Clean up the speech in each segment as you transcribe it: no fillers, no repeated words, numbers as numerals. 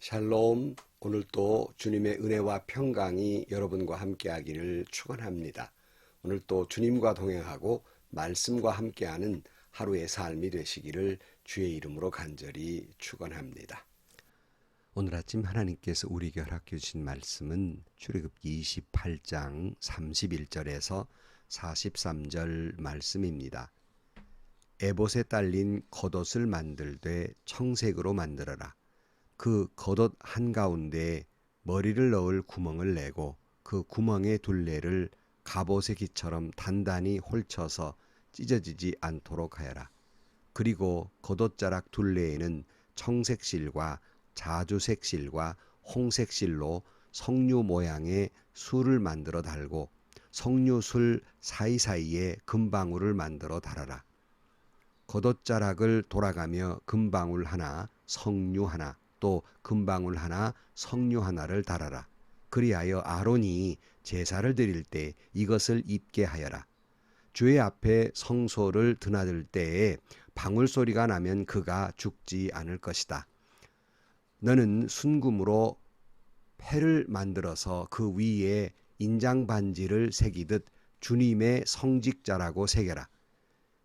샬롬, 오늘도 주님의 은혜와 평강이 여러분과 함께하기를 축원합니다. 오늘도 주님과 동행하고 말씀과 함께하는 하루의 삶이 되시기를 주의 이름으로 간절히 축원합니다. 오늘 아침 하나님께서 우리에게 허락해 주신 말씀은 출애굽기 28장 31절에서 43절 말씀입니다. 에봇에 딸린 겉옷을 만들되 청색으로 만들어라. 그 겉옷 한가운데에 머리를 넣을 구멍을 내고 그 구멍의 둘레를 갑옷의 기처럼 단단히 홀쳐서 찢어지지 않도록 하여라. 그리고 겉옷자락 둘레에는 청색실과 자주색실과 홍색실로 석류 모양의 술을 만들어 달고 석류술 사이사이에 금방울을 만들어 달아라. 겉옷자락을 돌아가며 금방울 하나, 석류 하나, 또 금방울 하나, 석류 하나를 달아라. 그리하여 아론이 제사를 드릴 때 이것을 입게 하여라. 주의 앞에 성소를 드나들 때에 방울 소리가 나면 그가 죽지 않을 것이다. 너는 순금으로 패를 만들어서 그 위에 인장 반지를 새기듯 주님의 성직자라고 새겨라.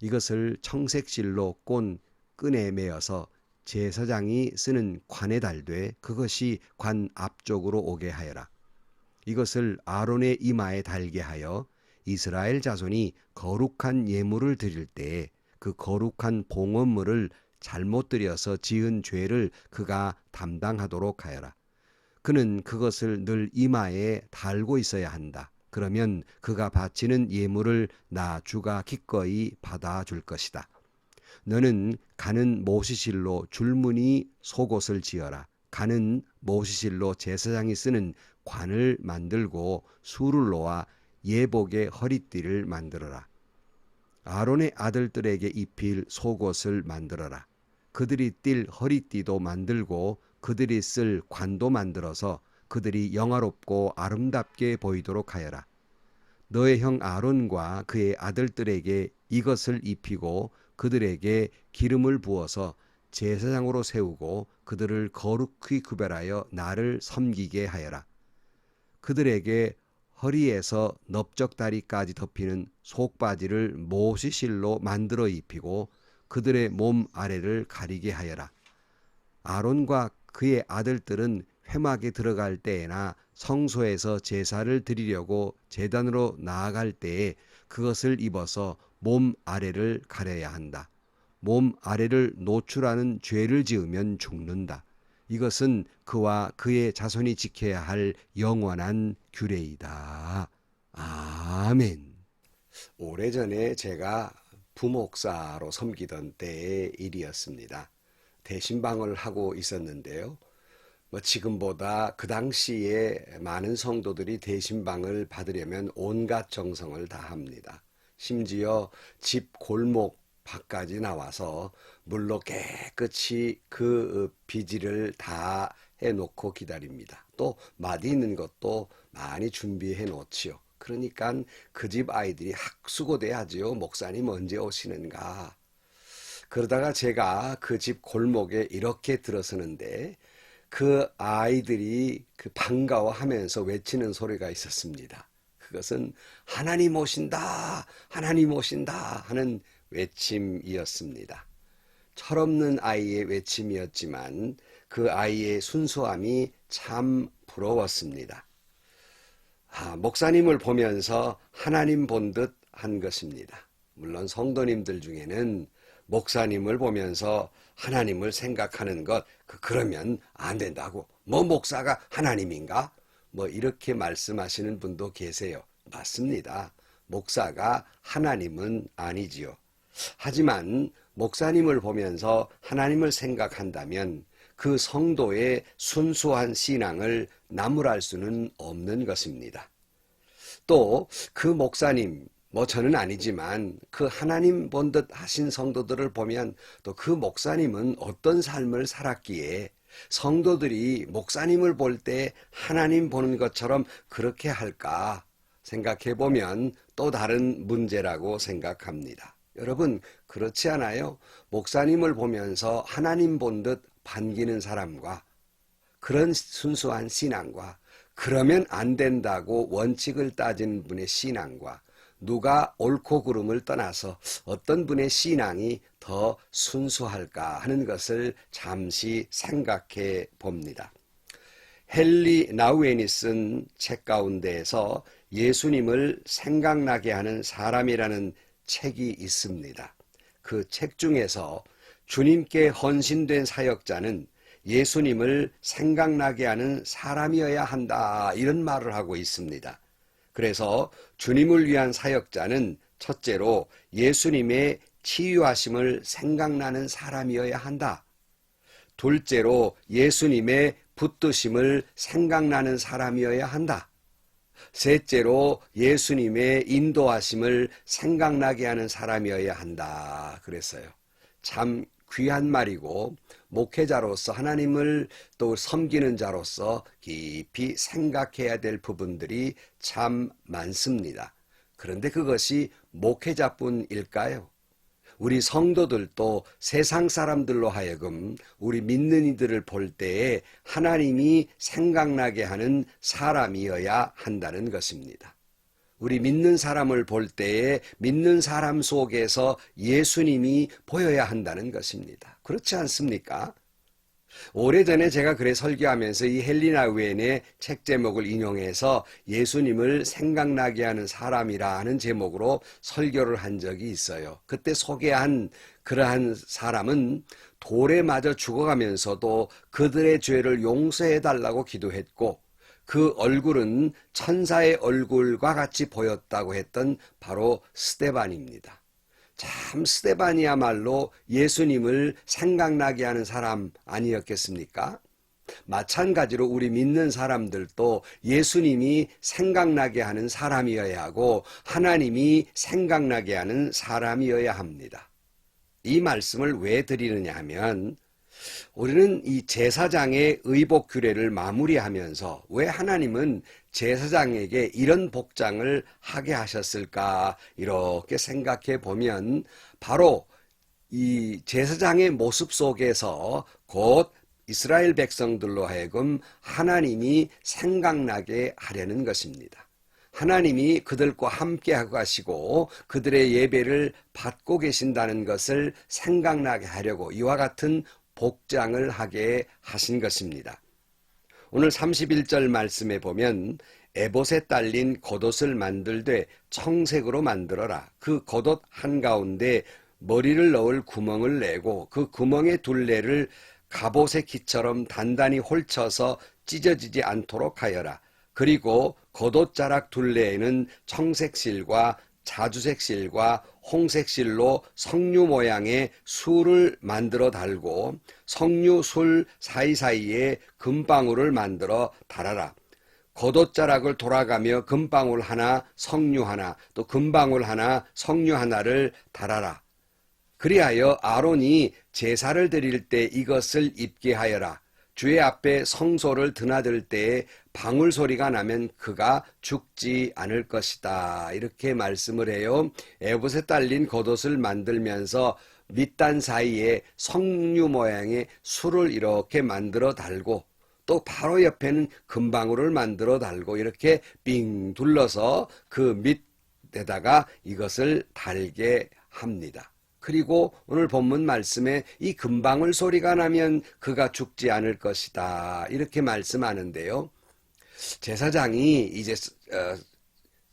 이것을 청색실로 꼰 끈에 매어서 제사장이 쓰는 관에 달되 그것이 관 앞쪽으로 오게 하여라. 이것을 아론의 이마에 달게 하여 이스라엘 자손이 거룩한 예물을 드릴 때에 그 거룩한 봉헌물을 잘못 드려서 지은 죄를 그가 담당하도록 하여라. 그는 그것을 늘 이마에 달고 있어야 한다. 그러면 그가 바치는 예물을 나 주가 기꺼이 받아줄 것이다. 너는 가는 모시실로 줄무늬 속옷을 지어라. 가는 모시실로 제사장이 쓰는 관을 만들고 술을 놓아 예복의 허리띠를 만들어라. 아론의 아들들에게 입힐 속옷을 만들어라. 그들이 띨 허리띠도 만들고 그들이 쓸 관도 만들어서 그들이 영화롭고 아름답게 보이도록 하여라. 너의 형 아론과 그의 아들들에게 이것을 입히고 그들에게 기름을 부어서 제사장으로 세우고 그들을 거룩히 구별하여 나를 섬기게 하여라. 그들에게 허리에서 넓적다리까지 덮이는 속바지를 모시실로 만들어 입히고 그들의 몸 아래를 가리게 하여라. 아론과 그의 아들들은 회막에 들어갈 때에나 성소에서 제사를 드리려고 제단으로 나아갈 때에 그것을 입어서 몸 아래를 가려야 한다. 몸 아래를 노출하는 죄를 지으면 죽는다. 이것은 그와 그의 자손이 지켜야 할 영원한 규례이다. 아멘. 오래전에 제가 부목사로 섬기던 때의 일이었습니다. 대신방을 하고 있었는데요. 지금보다 그 당시에 많은 성도들이 대신방을 받으려면 온갖 정성을 다합니다. 심지어 집 골목 밖까지 나와서 물로 깨끗이 그 비지를 다 해놓고 기다립니다. 또 마디 있는 것도 많이 준비해 놓지요. 그러니까 그 집 아이들이 학수고대하지요. 목사님 언제 오시는가. 그러다가 제가 그 집 골목에 이렇게 들어서는데 그 아이들이 그 반가워하면서 외치는 소리가 있었습니다. 그것은 하나님 오신다, 하나님 오신다 하는 외침이었습니다. 철없는 아이의 외침이었지만 그 아이의 순수함이 참 부러웠습니다. 목사님을 보면서 하나님 본 듯 한 것입니다. 물론 성도님들 중에는 목사님을 보면서 하나님을 생각하는 것, 그러면 안 된다고. 목사가 하나님인가? 이렇게 말씀하시는 분도 계세요. 맞습니다. 목사가 하나님은 아니지요. 하지만 목사님을 보면서 하나님을 생각한다면 그 성도의 순수한 신앙을 나무랄 수는 없는 것입니다. 또 그 목사님, 저는 아니지만 그 하나님 본 듯 하신 성도들을 보면 또 그 목사님은 어떤 삶을 살았기에 성도들이 목사님을 볼 때 하나님 보는 것처럼 그렇게 할까 생각해 보면 또 다른 문제라고 생각합니다. 여러분 그렇지 않아요? 목사님을 보면서 하나님 본 듯 반기는 사람과 그런 순수한 신앙과 그러면 안 된다고 원칙을 따진 분의 신앙과 누가 옳고 그름을 떠나서 어떤 분의 신앙이 더 순수할까 하는 것을 잠시 생각해 봅니다. 헨리 나우엔이 쓴 책 가운데에서 예수님을 생각나게 하는 사람이라는 책이 있습니다. 그 책 중에서 주님께 헌신된 사역자는 예수님을 생각나게 하는 사람이어야 한다, 이런 말을 하고 있습니다. 그래서 주님을 위한 사역자는 첫째로 예수님의 치유하심을 생각나는 사람이어야 한다. 둘째로 예수님의 붙드심을 생각나는 사람이어야 한다. 셋째로 예수님의 인도하심을 생각나게 하는 사람이어야 한다 그랬어요. 참 귀한 말이고 목회자로서 하나님을 또 섬기는 자로서 깊이 생각해야 될 부분들이 참 많습니다. 그런데 그것이 목회자뿐일까요? 우리 성도들도 세상 사람들로 하여금 우리 믿는 이들을 볼 때에 하나님이 생각나게 하는 사람이어야 한다는 것입니다. 우리 믿는 사람을 볼 때에 믿는 사람 속에서 예수님이 보여야 한다는 것입니다. 그렇지 않습니까? 오래전에 제가 그래 설교하면서 이 헨리 나우엔의 책 제목을 인용해서 예수님을 생각나게 하는 사람이라 하는 제목으로 설교를 한 적이 있어요. 그때 소개한 그러한 사람은 돌에 맞아 죽어가면서도 그들의 죄를 용서해 달라고 기도했고 그 얼굴은 천사의 얼굴과 같이 보였다고 했던 바로 스데반입니다. 참 스데반이야말로 예수님을 생각나게 하는 사람 아니었겠습니까? 마찬가지로 우리 믿는 사람들도 예수님이 생각나게 하는 사람이어야 하고 하나님이 생각나게 하는 사람이어야 합니다. 이 말씀을 왜 드리느냐 하면 우리는 이 제사장의 의복 규례를 마무리하면서 왜 하나님은 제사장에게 이런 복장을 하게 하셨을까 이렇게 생각해 보면 바로 이 제사장의 모습 속에서 곧 이스라엘 백성들로 하여금 하나님이 생각나게 하려는 것입니다. 하나님이 그들과 함께 하고 가시고 그들의 예배를 받고 계신다는 것을 생각나게 하려고 이와 같은 복장을 하게 하신 것입니다. 오늘 31절 말씀에 보면 에봇에 딸린 겉옷을 만들되 청색으로 만들어라. 그 겉옷 한가운데 머리를 넣을 구멍을 내고 그 구멍의 둘레를 갑옷의 기처럼 단단히 홀쳐서 찢어지지 않도록 하여라. 그리고 겉옷자락 둘레에는 청색실과 자주색실과 홍색실로 석류 모양의 술을 만들어 달고 석류 술 사이사이에 금방울을 만들어 달아라. 겉옷자락을 돌아가며 금방울 하나, 석류 하나, 또 금방울 하나, 석류 하나를 달아라. 그리하여 아론이 제사를 드릴 때 이것을 입게 하여라. 주의 앞에 성소를 드나들 때에 방울 소리가 나면 그가 죽지 않을 것이다. 이렇게 말씀을 해요. 에봇에 딸린 겉옷을 만들면서 밑단 사이에 석류 모양의 술을 이렇게 만들어 달고 또 바로 옆에는 금방울을 만들어 달고 이렇게 빙 둘러서 그 밑에다가 이것을 달게 합니다. 그리고 오늘 본문 말씀에 이 금방울 소리가 나면 그가 죽지 않을 것이다. 이렇게 말씀하는데요. 제사장이 이제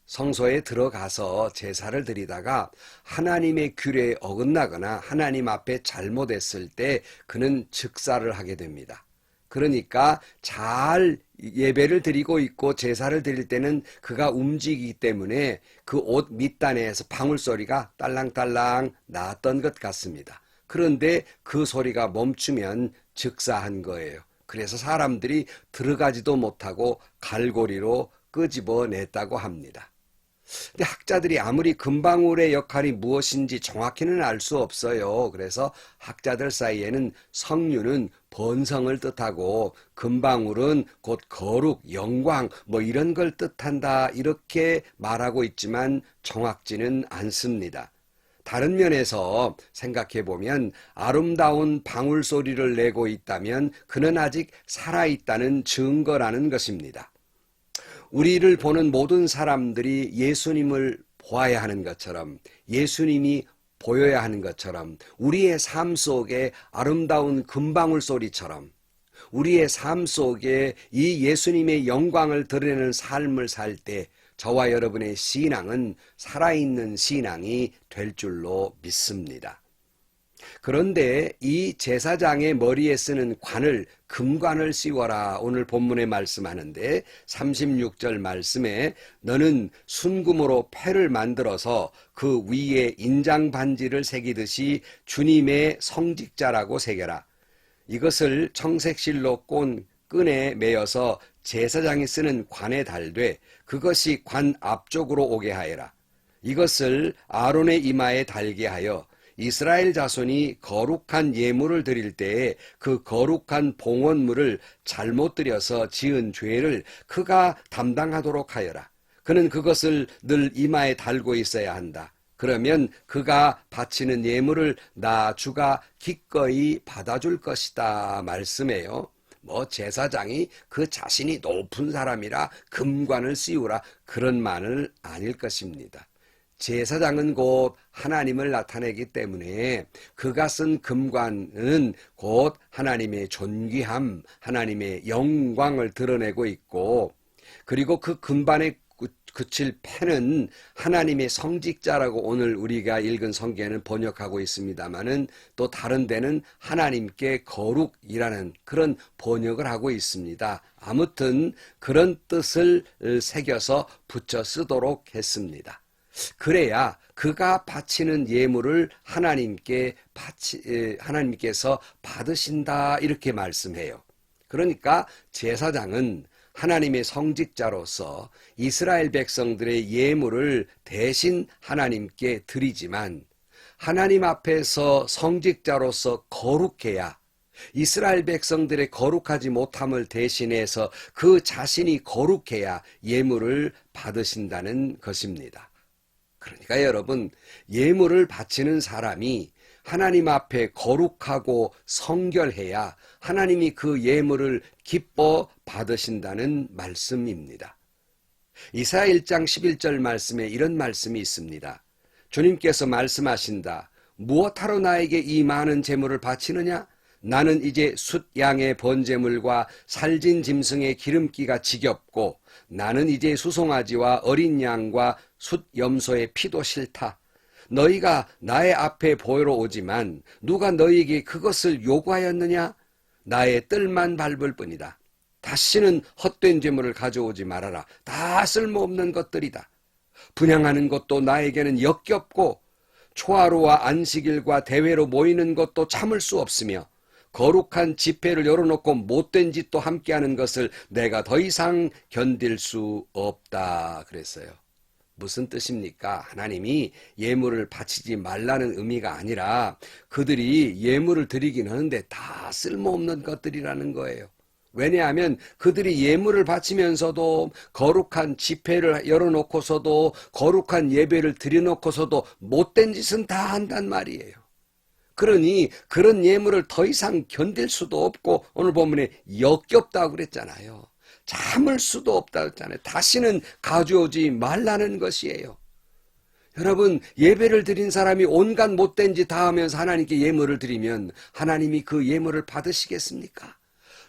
성소에 들어가서 제사를 드리다가 하나님의 규례에 어긋나거나 하나님 앞에 잘못했을 때 그는 즉사를 하게 됩니다. 그러니까 잘 예배를 드리고 있고 제사를 드릴 때는 그가 움직이기 때문에 그 옷 밑단에서 방울소리가 딸랑딸랑 났던 것 같습니다. 그런데 그 소리가 멈추면 즉사한 거예요. 그래서 사람들이 들어가지도 못하고 갈고리로 끄집어냈다고 합니다. 근데 학자들이 아무리 금방울의 역할이 무엇인지 정확히는 알 수 없어요. 그래서 학자들 사이에는 석류는 번성을 뜻하고 금방울은 곧 거룩, 영광 뭐 이런 걸 뜻한다 이렇게 말하고 있지만 정확지는 않습니다. 다른 면에서 생각해 보면 아름다운 방울 소리를 내고 있다면 그는 아직 살아있다는 증거라는 것입니다. 우리를 보는 모든 사람들이 예수님을 보아야 하는 것처럼, 예수님이 보여야 하는 것처럼, 우리의 삶 속에 아름다운 금방울 소리처럼 우리의 삶 속에 이 예수님의 영광을 드러내는 삶을 살 때 저와 여러분의 신앙은 살아있는 신앙이 될 줄로 믿습니다. 그런데 이 제사장의 머리에 쓰는 관을 금관을 씌워라, 오늘 본문에 말씀하는데 36절 말씀에 너는 순금으로 패를 만들어서 그 위에 인장 반지를 새기듯이 주님의 성직자라고 새겨라. 이것을 청색실로 꼰 끈에 매어서 제사장이 쓰는 관에 달되 그것이 관 앞쪽으로 오게 하여라. 이것을 아론의 이마에 달게 하여 이스라엘 자손이 거룩한 예물을 드릴 때에 그 거룩한 봉헌물을 잘못 드려서 지은 죄를 그가 담당하도록 하여라. 그는 그것을 늘 이마에 달고 있어야 한다. 그러면 그가 바치는 예물을 나 주가 기꺼이 받아줄 것이다 말씀해요. 제사장이 그 자신이 높은 사람이라 금관을 씌우라, 그런 말은 아닐 것입니다. 제사장은 곧 하나님을 나타내기 때문에 그가 쓴 금관은 곧 하나님의 존귀함, 하나님의 영광을 드러내고 있고, 그리고 그 금반에 그칠 패는 하나님의 성직자라고 오늘 우리가 읽은 성경에는 번역하고 있습니다마는 또 다른 데는 하나님께 거룩이라는 그런 번역을 하고 있습니다. 아무튼 그런 뜻을 새겨서 붙여 쓰도록 했습니다. 그래야 그가 바치는 예물을 하나님께서 받으신다, 이렇게 말씀해요. 그러니까 제사장은 하나님의 성직자로서 이스라엘 백성들의 예물을 대신 하나님께 드리지만 하나님 앞에서 성직자로서 거룩해야, 이스라엘 백성들의 거룩하지 못함을 대신해서 그 자신이 거룩해야 예물을 받으신다는 것입니다. 그러니까 여러분, 예물을 바치는 사람이 하나님 앞에 거룩하고 성결해야 하나님이 그 예물을 기뻐 받으신다는 말씀입니다. 이사야 1장 11절 말씀에 이런 말씀이 있습니다. 주님께서 말씀하신다. 무엇하러 나에게 이 많은 제물을 바치느냐? 나는 이제 숫 양의 번제물과 살진 짐승의 기름기가 지겹고 나는 이제 수송아지와 어린 양과 숫 염소의 피도 싫다. 너희가 나의 앞에 보러 오지만 누가 너희에게 그것을 요구하였느냐? 나의 뜰만 밟을 뿐이다. 다시는 헛된 제물을 가져오지 말아라. 다 쓸모없는 것들이다. 분향하는 것도 나에게는 역겹고 초하루와 안식일과 대회로 모이는 것도 참을 수 없으며 거룩한 집회를 열어놓고 못된 짓도 함께하는 것을 내가 더 이상 견딜 수 없다 그랬어요. 무슨 뜻입니까? 하나님이 예물을 바치지 말라는 의미가 아니라 그들이 예물을 드리긴 하는데 다 쓸모없는 것들이라는 거예요. 왜냐하면 그들이 예물을 바치면서도 거룩한 집회를 열어놓고서도 거룩한 예배를 드려놓고서도 못된 짓은 다 한단 말이에요. 그러니 그런 예물을 더 이상 견딜 수도 없고 오늘 본문에 역겹다고 그랬잖아요. 참을 수도 없다고 했잖아요. 다시는 가져오지 말라는 것이에요. 여러분, 예배를 드린 사람이 온갖 못된 짓 다 하면서 하나님께 예물을 드리면 하나님이 그 예물을 받으시겠습니까?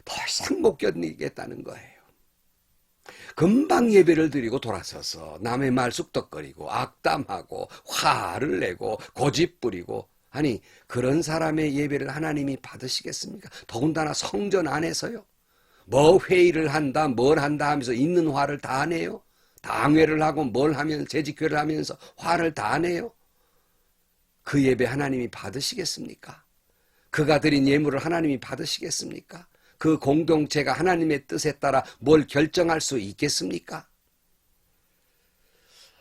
더 이상 못 견디겠다는 거예요. 금방 예배를 드리고 돌아서서 남의 말 쑥덕거리고 악담하고 화를 내고 고집 부리고, 아니 그런 사람의 예배를 하나님이 받으시겠습니까? 더군다나 성전 안에서요. 뭐 회의를 한다 뭘 한다 하면서 있는 화를 다 내요. 당회를 하고 뭘 하면 재직회를 하면서 화를 다 내요. 그 예배 하나님이 받으시겠습니까? 그가 드린 예물을 하나님이 받으시겠습니까? 그 공동체가 하나님의 뜻에 따라 뭘 결정할 수 있겠습니까?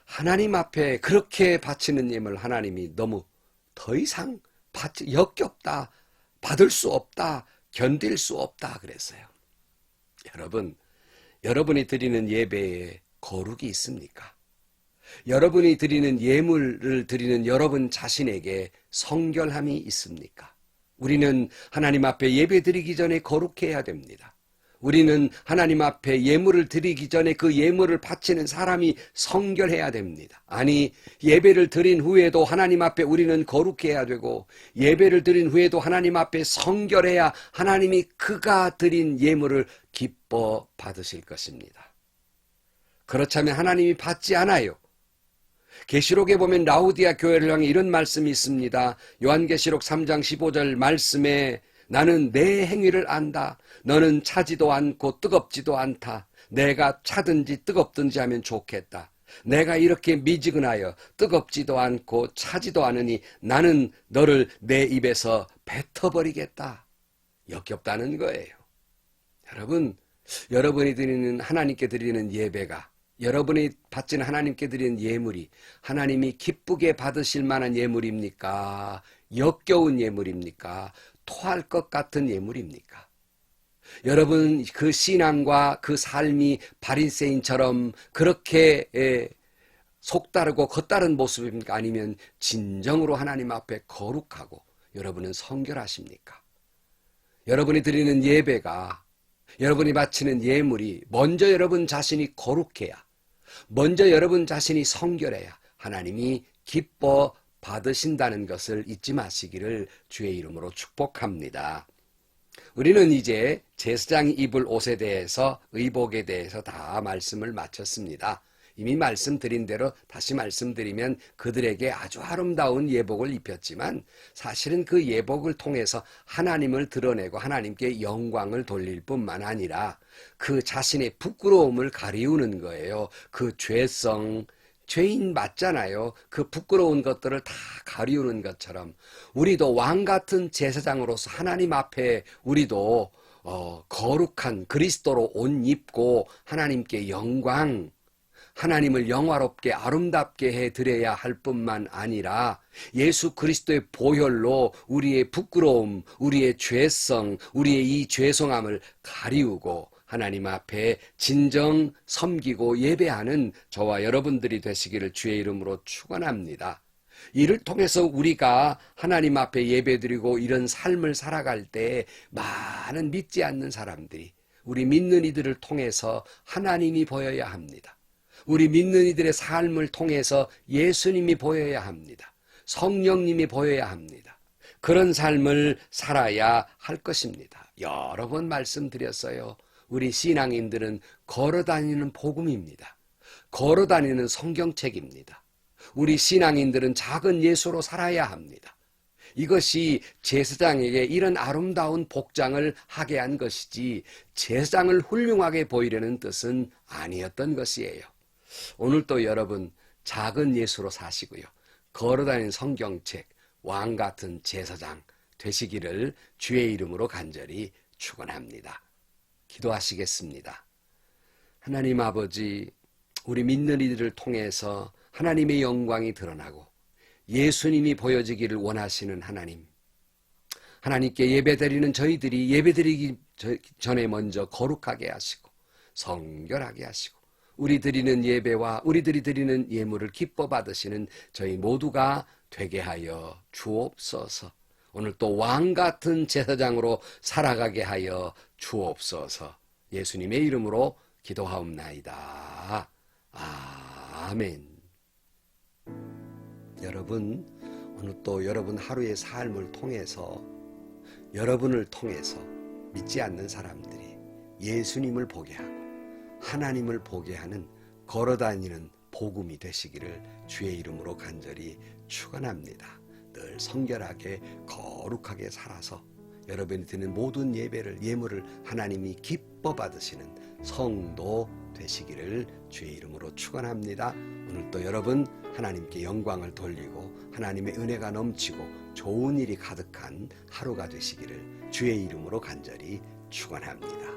하나님 앞에 그렇게 바치는 예물 하나님이 너무 더 이상 역겹다, 받을 수 없다, 견딜 수 없다 그랬어요. 여러분, 여러분이 드리는 예배에 거룩이 있습니까? 여러분이 드리는 예물을 드리는 여러분 자신에게 성결함이 있습니까? 우리는 하나님 앞에 예배 드리기 전에 거룩해야 됩니다. 우리는 하나님 앞에 예물을 드리기 전에 그 예물을 바치는 사람이 성결해야 됩니다. 아니, 예배를 드린 후에도 하나님 앞에 우리는 거룩해야 되고, 예배를 드린 후에도 하나님 앞에 성결해야 하나님이 그가 드린 예물을 기뻐 받으실 것입니다. 그렇다면 하나님이 받지 않아요. 계시록에 보면 라우디아 교회를 향해 이런 말씀이 있습니다. 요한계시록 3장 15절 말씀에 나는 내 행위를 안다. 너는 차지도 않고 뜨겁지도 않다. 내가 차든지 뜨겁든지 하면 좋겠다. 내가 이렇게 미지근하여 뜨겁지도 않고 차지도 않으니 나는 너를 내 입에서 뱉어버리겠다. 역겹다는 거예요. 여러분, 여러분이 드리는 하나님께 드리는 예배가, 여러분이 바치는 하나님께 드리는 예물이 하나님이 기쁘게 받으실 만한 예물입니까? 역겨운 예물입니까? 토할 것 같은 예물입니까? 여러분, 그 신앙과 그 삶이 바리새인처럼 그렇게 속다르고 겉다른 모습입니까? 아니면 진정으로 하나님 앞에 거룩하고 여러분은 성결하십니까? 여러분이 드리는 예배가, 여러분이 바치는 예물이 먼저 여러분 자신이 거룩해야, 먼저 여러분 자신이 성결해야 하나님이 기뻐 받으신다는 것을 잊지 마시기를 주의 이름으로 축복합니다. 우리는 이제 제사장이 입을 옷에 대해서, 의복에 대해서 다 말씀을 마쳤습니다. 이미 말씀드린 대로 다시 말씀드리면 그들에게 아주 아름다운 예복을 입혔지만 사실은 그 예복을 통해서 하나님을 드러내고 하나님께 영광을 돌릴 뿐만 아니라 그 자신의 부끄러움을 가리우는 거예요. 그 죄성, 죄인 맞잖아요. 그 부끄러운 것들을 다 가리우는 것처럼 우리도 왕 같은 제사장으로서 하나님 앞에 우리도 거룩한 그리스도로 옷 입고 하나님께 영광, 하나님을 영화롭게 아름답게 해드려야 할 뿐만 아니라 예수 그리스도의 보혈로 우리의 부끄러움, 우리의 죄성, 우리의 이 죄송함을 가리우고 하나님 앞에 진정 섬기고 예배하는 저와 여러분들이 되시기를 주의 이름으로 축원합니다. 이를 통해서 우리가 하나님 앞에 예배드리고 이런 삶을 살아갈 때 많은 믿지 않는 사람들이, 우리 믿는 이들을 통해서 하나님이 보여야 합니다. 우리 믿는 이들의 삶을 통해서 예수님이 보여야 합니다. 성령님이 보여야 합니다. 그런 삶을 살아야 할 것입니다. 여러 번 말씀드렸어요. 우리 신앙인들은 걸어다니는 복음입니다. 걸어다니는 성경책입니다. 우리 신앙인들은 작은 예수로 살아야 합니다. 이것이 제사장에게 이런 아름다운 복장을 하게 한 것이지 제사장을 훌륭하게 보이려는 뜻은 아니었던 것이에요. 오늘도 여러분 작은 예수로 사시고요. 걸어다니는 성경책, 왕 같은 제사장 되시기를 주의 이름으로 간절히 축원합니다. 기도하시겠습니다. 하나님 아버지, 우리 믿는 이들을 통해서 하나님의 영광이 드러나고 예수님이 보여지기를 원하시는 하나님, 하나님께 예배드리는 저희들이 예배드리기 전에 먼저 거룩하게 하시고 성결하게 하시고 우리 드리는 예배와 우리들이 드리는 예물을 기뻐 받으시는 저희 모두가 되게 하여 주옵소서. 오늘 또 왕같은 제사장으로 살아가게 하여 주옵소서. 예수님의 이름으로 기도하옵나이다. 아멘. 여러분, 오늘 또 여러분 하루의 삶을 통해서, 여러분을 통해서 믿지 않는 사람들이 예수님을 보게 하고 하나님을 보게 하는 걸어다니는 복음이 되시기를 주의 이름으로 간절히 축원합니다. 늘 성결하게 거룩하게 살아서 여러분이 드리는 모든 예배를, 예물을 하나님이 기뻐 받으시는 성도 되시기를 주의 이름으로 축원합니다. 오늘도 여러분 하나님께 영광을 돌리고 하나님의 은혜가 넘치고 좋은 일이 가득한 하루가 되시기를 주의 이름으로 간절히 축원합니다.